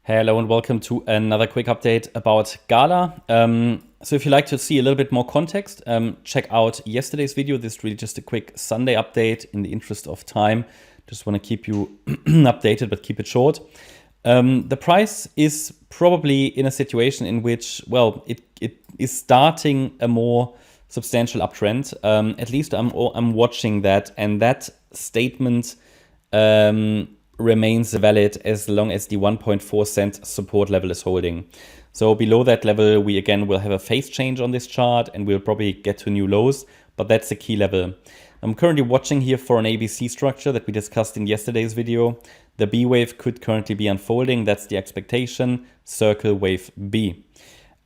Hello and welcome to another quick update about GALA. So if you'd like to see a little bit more context, check out yesterday's video. This is really just a quick Sunday update in the interest of time. Just want to keep you updated, but keep it short. The price is probably in a situation in which, well, it is starting a more substantial uptrend. At least I'm watching that, and that statement remains valid as long as the 1.4 cent support level is holding. So below that level, we again will have a phase change on this chart and we'll probably get to new lows, but that's the key level. I'm currently watching here for an ABC structure that we discussed in yesterday's video. The B wave could currently be unfolding. That's the expectation. Circle wave B.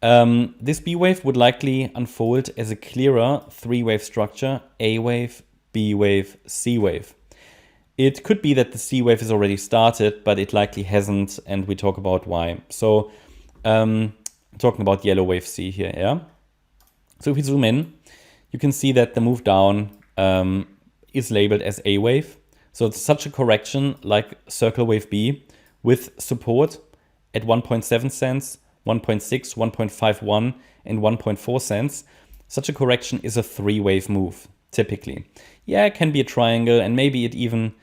This B wave would likely unfold as a clearer three-wave structure: A wave, B wave, C wave. It could be that the C wave has already started, but it likely hasn't, and we talk about why. So I'm talking about yellow wave C here, yeah? So if we zoom in, you can see that the move down is labeled as A wave. So it's such a correction like circle wave B with support at 1.7 cents, 1.6, 1.51, and 1.4 cents. Such a correction is a three-wave move, typically. Yeah, it can be a triangle, and maybe it even,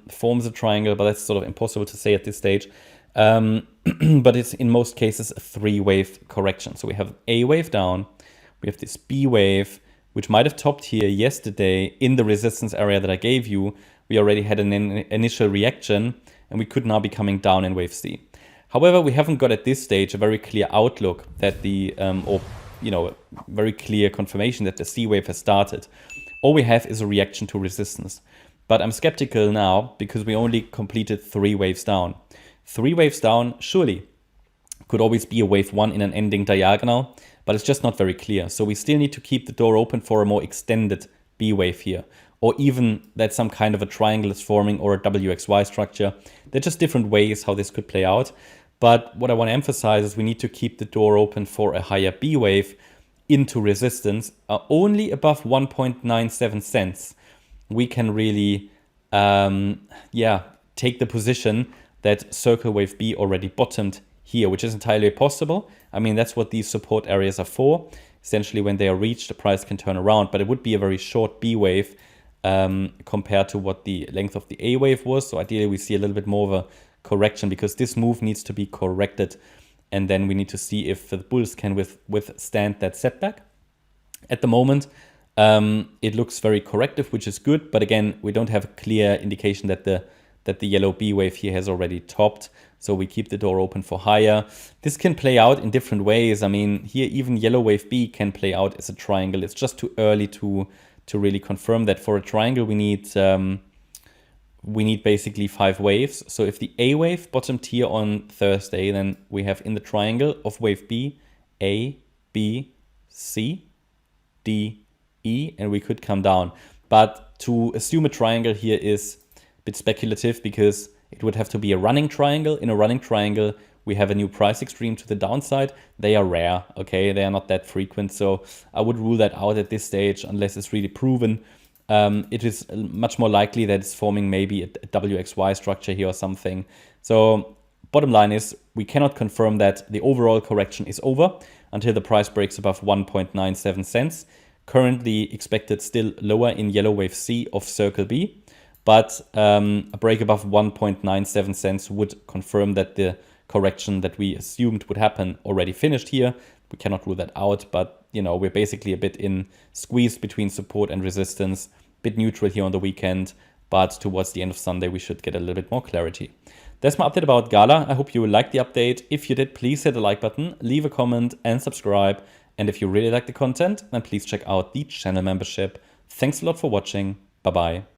forms a triangle, but that's sort of impossible to say at this stage. But it's in most cases a three-wave correction. So we have A wave down, we have this B wave, which might have topped here yesterday in the resistance area that I gave you. We already had an initial reaction, and we could now be coming down in wave C. However, we haven't got at this stage a very clear outlook that very clear confirmation that the C wave has started. All we have is a reaction to resistance. But I'm skeptical now because we only completed three waves down. Three waves down, surely, could always be a wave one in an ending diagonal, but it's just not very clear. So we still need to keep the door open for a more extended B wave here, or even that some kind of a triangle is forming or a WXY structure. There are just different ways how this could play out. But what I want to emphasize is we need to keep the door open for a higher B wave into resistance. Only above 1.97 cents. We can really, take the position that circle wave B already bottomed here, which is entirely possible. I mean, that's what these support areas are for. Essentially, when they are reached, the price can turn around, but it would be a very short B wave compared to what the length of the A wave was. So ideally, we see a little bit more of a correction because this move needs to be corrected. And then we need to see if the bulls can withstand that setback. At the moment, it looks very corrective, which is good. But again, we don't have a clear indication that the yellow B wave here has already topped. So we keep the door open for higher. This can play out in different ways. I mean, here even yellow wave B can play out as a triangle. It's just too early to really confirm that. For a triangle, we need basically 5 waves. So if the A wave bottomed here on Thursday, then we have in the triangle of wave B, A, B, C, D, E, and we could come down. But to assume a triangle here is a bit speculative because it would have to be a running triangle. In a running triangle, we have a new price extreme to the downside. They are rare, okay? They are not that frequent. So I would rule that out at this stage unless it's really proven. It is much more likely that it's forming maybe a WXY structure here or something. So bottom line is we cannot confirm that the overall correction is over until the price breaks above 1.97 cents. Currently expected still lower in yellow wave C of circle B, but a break above 1.97 cents would confirm that the correction that we assumed would happen already finished here. We cannot rule that out, but we're basically a bit squeezed between support and resistance, bit neutral here on the weekend, but towards the end of Sunday we should get a little bit more clarity. That's my update about GALA. I hope you liked the update. If you did, please hit the like button, leave a comment and subscribe. And if you really like the content, then please check out the channel membership. Thanks a lot for watching. Bye-bye.